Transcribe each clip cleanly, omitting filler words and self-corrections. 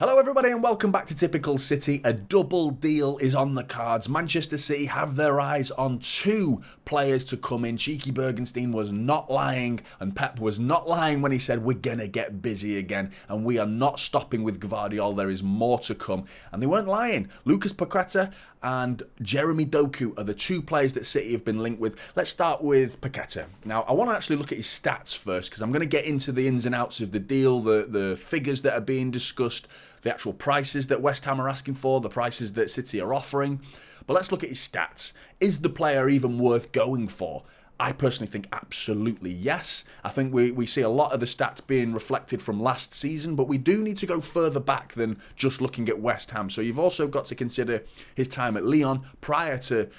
Hello everybody and welcome back to Typical City. A double deal is on the cards. Manchester City have their eyes on two players to come in. Cheeky Bergenstein was not lying and Pep was not lying when he said we're going to get busy again and we are not stopping with Gvardiol. There is more to come. And they weren't lying. Lucas Paqueta and Jeremey Doku are the two players that City have been linked with. Let's start with Paqueta. Now, I want to actually look at his stats first because I'm going to get into the ins and outs of the deal, the figures that are being discussed, the actual prices that West Ham are asking for, the prices that City are offering. But let's look at his stats. Is the player even worth going for? I personally think absolutely yes. I think we see a lot of the stats being reflected from last season, but we do need to go further back than just looking at West Ham. So you've also got to consider his time at Lyon prior to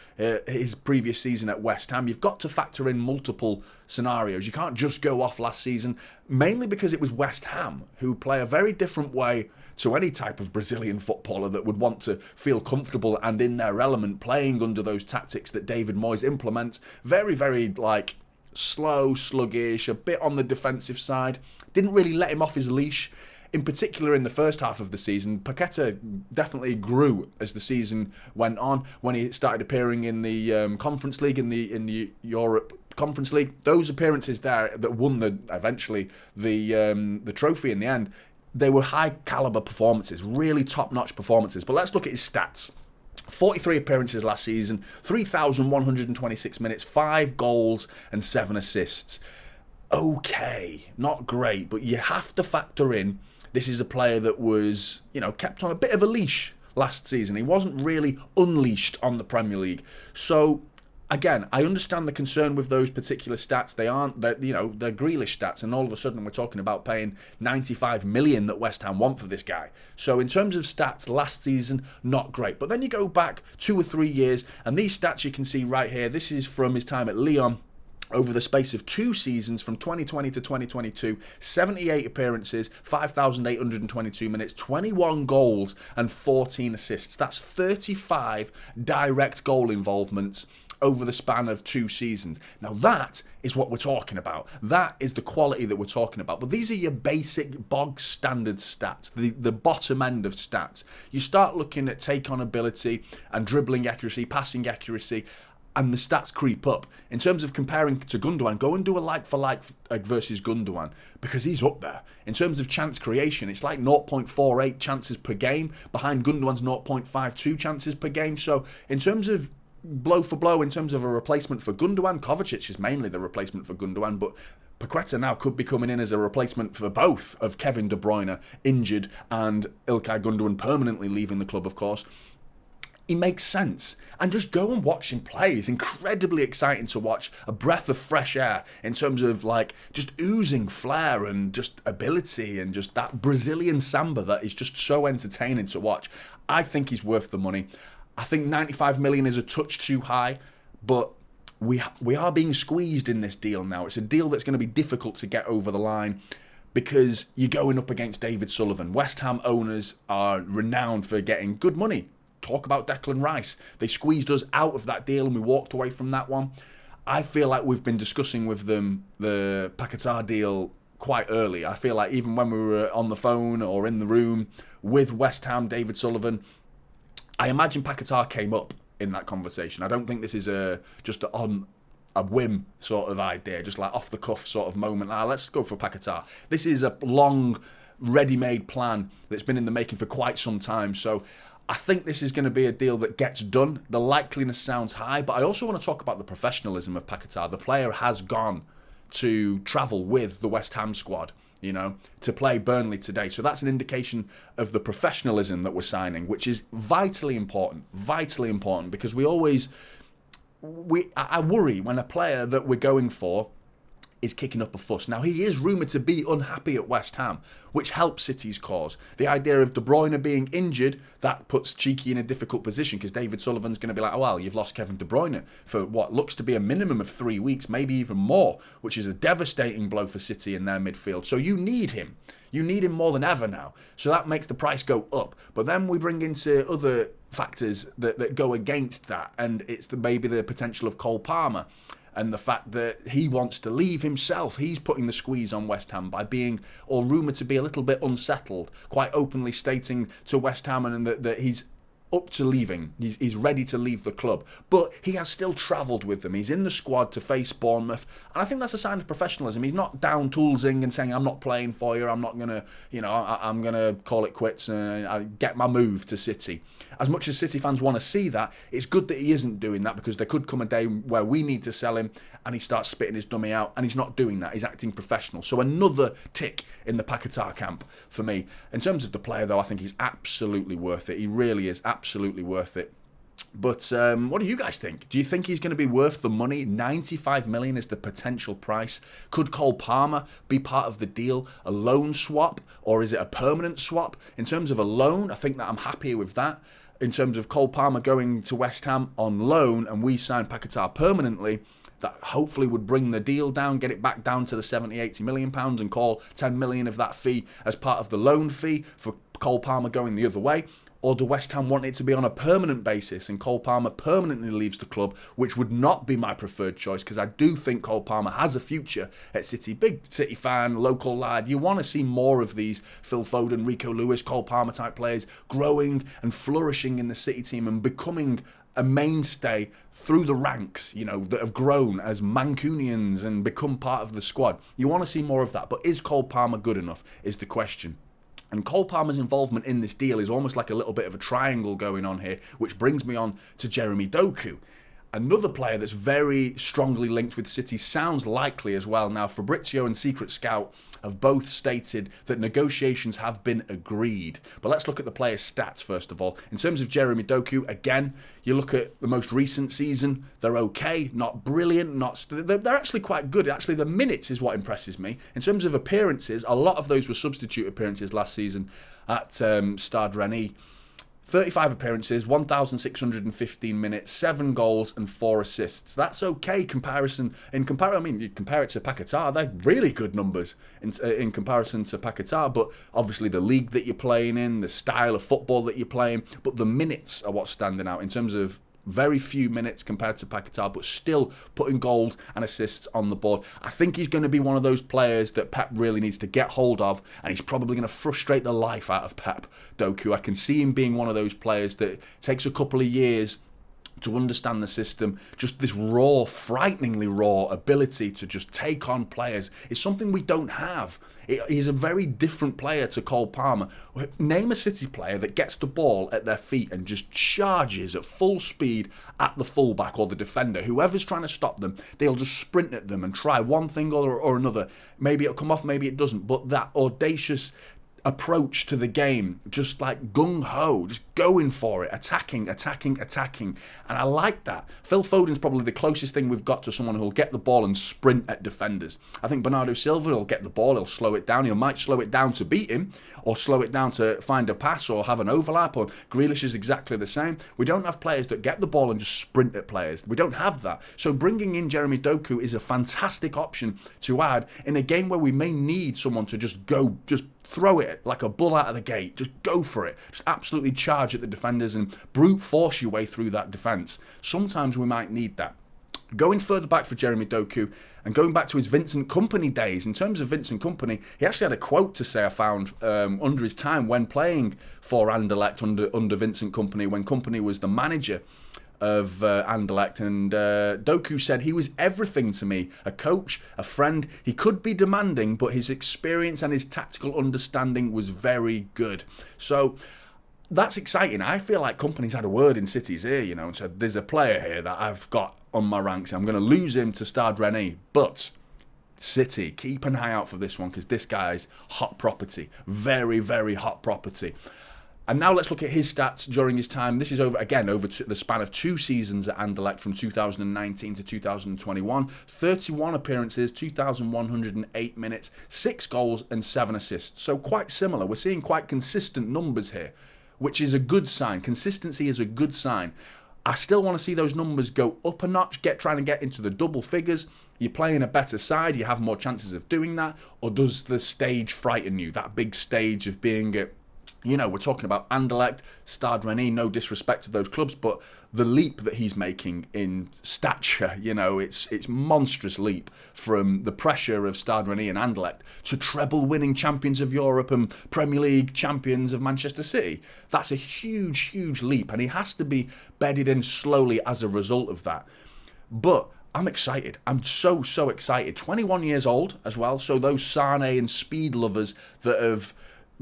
his previous season at West Ham. You've got to factor in multiple scenarios. You can't just go off last season, mainly because it was West Ham who play a very different way to any type of Brazilian footballer that would want to feel comfortable and in their element playing under those tactics that David Moyes implements. Very, very slow, sluggish, a bit on the defensive side. Didn't really let him off his leash. In particular, in the first half of the season, Paqueta definitely grew as the season went on. When he started appearing in the Conference League, in the Europe Conference League, those appearances there that won eventually the trophy in the end, they were high caliber performances, really top-notch performances. But let's look at his stats. 43 appearances last season, 3,126 minutes, 5 goals and 7 assists. Okay, not great, but you have to factor in this is a player that was, kept on a bit of a leash last season. He wasn't really unleashed on the Premier League. So again, I understand the concern with those particular stats. They're Grealish stats, and all of a sudden we're talking about paying 95 million that West Ham want for this guy. So in terms of stats, last season, not great. But then you go back 2 or 3 years, and these stats you can see right here. This is from his time at Lyon. Over the space of 2 seasons, from 2020 to 2022, 78 appearances, 5,822 minutes, 21 goals and 14 assists. That's 35 direct goal involvements over the span of 2 seasons. Now that is what we're talking about. That is the quality that we're talking about. But these are your basic bog standard stats, the bottom end of stats. You start looking at take-on ability and dribbling accuracy, passing accuracy, and the stats creep up. In terms of comparing to Gundogan, go and do a like-for-like versus Gundogan, because he's up there. In terms of chance creation, it's like 0.48 chances per game, behind Gundogan's 0.52 chances per game. So in terms of blow for blow, in terms of a replacement for Gundogan, Kovacic is mainly the replacement for Gundogan, but Paqueta now could be coming in as a replacement for both of Kevin De Bruyne, injured, and Ilkay Gundogan permanently leaving the club, of course. He makes sense. And just go and watch him play. It's incredibly exciting to watch. A breath of fresh air in terms of just oozing flair and just ability and just that Brazilian samba that is just so entertaining to watch. I think he's worth the money. I think 95 million is a touch too high, but we are being squeezed in this deal now. It's a deal that's going to be difficult to get over the line because you're going up against David Sullivan. West Ham owners are renowned for getting good money. Talk about Declan Rice. They squeezed us out of that deal and we walked away from that one. I feel like we've been discussing with them the Paqueta deal quite early. I feel like even when we were on the phone or in the room with West Ham, David Sullivan, I imagine Paqueta came up in that conversation. I don't think this is just on a whim sort of idea, just like off the cuff sort of moment. Let's go for Paqueta. This is a long, ready-made plan that's been in the making for quite some time. So I think this is going to be a deal that gets done. The likeliness sounds high, but I also want to talk about the professionalism of Paqueta. The player has gone to travel with the West Ham squad, to play Burnley today. So that's an indication of the professionalism that we're signing, which is vitally important because I worry when a player that we're going for is kicking up a fuss. Now, he is rumoured to be unhappy at West Ham, which helps City's cause. The idea of De Bruyne being injured, that puts Cheeky in a difficult position because David Sullivan's going to be like, oh, well, you've lost Kevin De Bruyne for what looks to be a minimum of 3 weeks, maybe even more, which is a devastating blow for City in their midfield. So you need him. You need him more than ever now. So that makes the price go up. But then we bring into other factors that go against that, and it's maybe the potential of Cole Palmer. and the fact that he wants to leave himself. He's putting the squeeze on West Ham by being, or rumoured to be, a little bit unsettled, quite openly stating to West Ham and that he's up to leaving. He's ready to leave the club. But he has still travelled with them. He's in the squad to face Bournemouth. And I think that's a sign of professionalism. He's not down toolsing and saying, I'm not playing for you. I'm not going to, I'm going to call it quits and get my move to City. As much as City fans want to see that, it's good that he isn't doing that, because there could come a day where we need to sell him and he starts spitting his dummy out, and he's not doing that. He's acting professional. So another tick in the Paqueta camp for me. In terms of the player, though, I think he's absolutely worth it. He really is absolutely worth it. But what do you guys think? Do you think he's going to be worth the money? 95 million is the potential price. Could Cole Palmer be part of the deal? A loan swap, or is it a permanent swap? In terms of a loan, I think that I'm happy with that. In terms of Cole Palmer going to West Ham on loan and we sign Paqueta permanently, that hopefully would bring the deal down, get it back down to the 70-80 million pounds, and call 10 million of that fee as part of the loan fee for Cole Palmer going the other way. Or do West Ham want it to be on a permanent basis and Cole Palmer permanently leaves the club, which would not be my preferred choice, because I do think Cole Palmer has a future at City. Big City fan, local lad. You want to see more of these Phil Foden, Rico Lewis, Cole Palmer type players growing and flourishing in the City team and becoming a mainstay through the ranks, that have grown as Mancunians and become part of the squad. You want to see more of that. But is Cole Palmer good enough is the question. And Cole Palmer's involvement in this deal is almost like a little bit of a triangle going on here, which brings me on to Jeremey Doku. Another player that's very strongly linked with City, sounds likely as well. Now, Fabrizio and Secret Scout have both stated that negotiations have been agreed. But let's look at the player's stats first of all. In terms of Jeremey Doku, again, you look at the most recent season, they're okay, not brilliant, they're actually quite good. Actually, the minutes is what impresses me. In terms of appearances, a lot of those were substitute appearances last season at Stade Rennais. 35 appearances, 1,615 minutes, 7 goals and 4 assists. That's okay. You compare it to Paqueta, they're really good numbers in comparison to Paqueta, but obviously the league that you're playing in, the style of football that you're playing, but the minutes are what's standing out in terms of very few minutes compared to Paqueta, but still putting goals and assists on the board. I think he's going to be one of those players that Pep really needs to get hold of, and he's probably going to frustrate the life out of Pep, Doku. I can see him being one of those players that takes a couple of years to understand the system. Just this raw, frighteningly raw ability to just take on players is something we don't have. He's a very different player to Cole Palmer. Name a City player that gets the ball at their feet and just charges at full speed at the fullback or the defender. Whoever's trying to stop them, they'll just sprint at them and try one thing or another. Maybe it'll come off, maybe it doesn't. But that audacious approach to the game, just like gung-ho, just going for it, attacking. And I like that. Phil Foden's probably the closest thing we've got to someone who'll get the ball and sprint at defenders. I think Bernardo Silva will get the ball, he'll slow it down, he might slow it down to beat him, or slow it down to find a pass or have an overlap, or Grealish is exactly the same. We don't have players that get the ball and just sprint at players. We don't have that. So bringing in Jeremey Doku is a fantastic option to add in a game where we may need someone to just throw it like a bull out of the gate. Just go for it. Just absolutely charge at the defenders and brute force your way through that defence. Sometimes we might need that. Going further back for Jeremey Doku and going back to his Vincent Kompany days, in terms of Vincent Kompany, he actually had a quote to say I found under his time when playing for Anderlecht under Vincent Kompany, when Kompany was the manager of Anderlecht, and Doku said he was everything to me, a coach, a friend. He could be demanding, but his experience and his tactical understanding was very good. So that's exciting. I feel like Kompany's had a word in City's ear, and said there's a player here that I've got on my ranks. I'm going to lose him to Stade Rennais, but City, keep an eye out for this one, because this guy's hot property, very, very hot property. And now let's look at his stats during his time. This is over the span of 2 seasons at Anderlecht from 2019 to 2021. 31 appearances, 2,108 minutes, 6 goals and 7 assists. So quite similar. We're seeing quite consistent numbers here, which is a good sign. Consistency is a good sign. I still want to see those numbers go up a notch, trying to get into the double figures. You're playing a better side, you have more chances of doing that, or does the stage frighten you? That big stage of being at You know, we're talking about Anderlecht, Stade Rennais, no disrespect to those clubs, but the leap that he's making in stature, you know, it's monstrous leap from the pressure of Stade Rennais and Anderlecht to treble-winning champions of Europe and Premier League champions of Manchester City. That's a huge, huge leap, and he has to be bedded in slowly as a result of that. But I'm excited. I'm so excited. 21 years old as well, so those Sane and speed lovers that have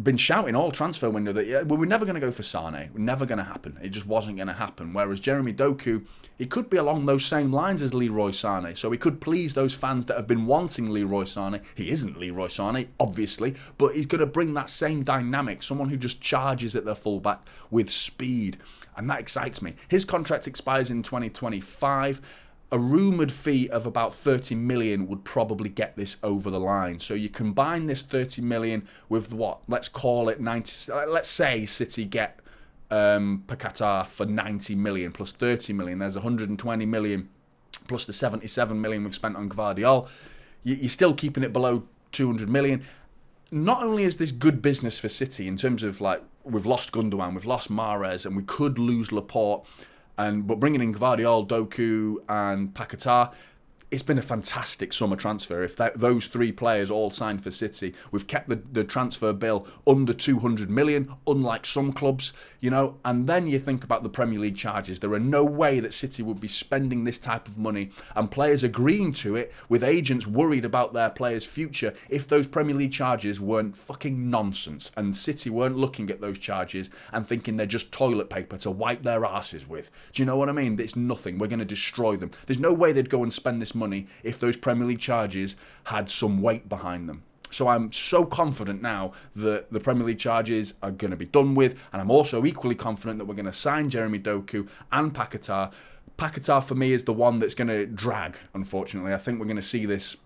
been shouting all transfer window that, yeah, well, we're never going to go for Sane. We're never going to happen. It just wasn't going to happen. Whereas Jeremey Doku, he could be along those same lines as Leroy Sane. So he could please those fans that have been wanting Leroy Sane. He isn't Leroy Sane, obviously, but he's going to bring that same dynamic. Someone who just charges at their fullback with speed. And that excites me. His contract expires in 2025. A rumoured fee of about 30 million would probably get this over the line. So you combine this 30 million with what? Let's call it 90. Let's say City get Paqueta for 90 million plus 30 million. There's 120 million plus the 77 million we've spent on Gvardiol. You're still keeping it below 200 million. Not only is this good business for City in terms of, like, we've lost Gundogan, we've lost Mahrez, and we could lose Laporte. But bringing in Gvardiol, Doku and Paqueta, it's been a fantastic summer transfer. If those three players all signed for City, we've kept the transfer bill under 200 million, unlike some clubs, you know. And then you think about the Premier League charges. There are no way that City would be spending this type of money and players agreeing to it with agents worried about their players' future if those Premier League charges weren't fucking nonsense and City weren't looking at those charges and thinking they're just toilet paper to wipe their asses with. Do you know what I mean? It's nothing. We're going to destroy them. There's no way they'd go and spend this money if those Premier League charges had some weight behind them. So I'm so confident now that the Premier League charges are going to be done with, and I'm also equally confident that we're going to sign Jeremey Doku and Paqueta. Paqueta for me is the one that's going to drag, unfortunately. I think we're going to see this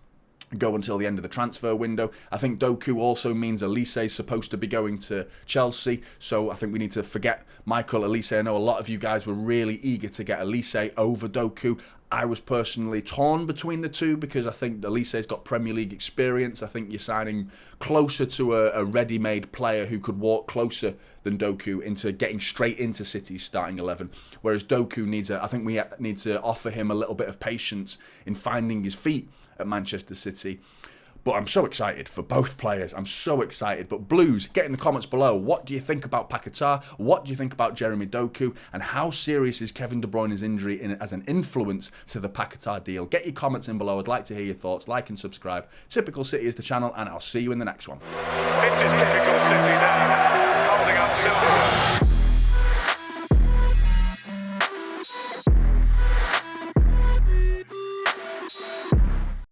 go until the end of the transfer window. I think Doku also means Elise is supposed to be going to Chelsea, so I think we need to forget Michael Elise. I know a lot of you guys were really eager to get Elise over Doku. I was personally torn between the two because I think Elise's got Premier League experience. I think you're signing closer to a ready-made player who could walk closer than Doku into getting straight into City's starting 11. Whereas Doku I think we need to offer him a little bit of patience in finding his feet at Manchester City. But I'm so excited for both players. I'm so excited. But Blues, get in the comments below. What do you think about Paqueta? What do you think about Jeremey Doku? And how serious is Kevin De Bruyne's injury as an influence to the Paqueta deal? Get your comments in below. I'd like to hear your thoughts. Like and subscribe. Typical City is the channel, and I'll see you in the next one. This is Typical City now, holding up Silver.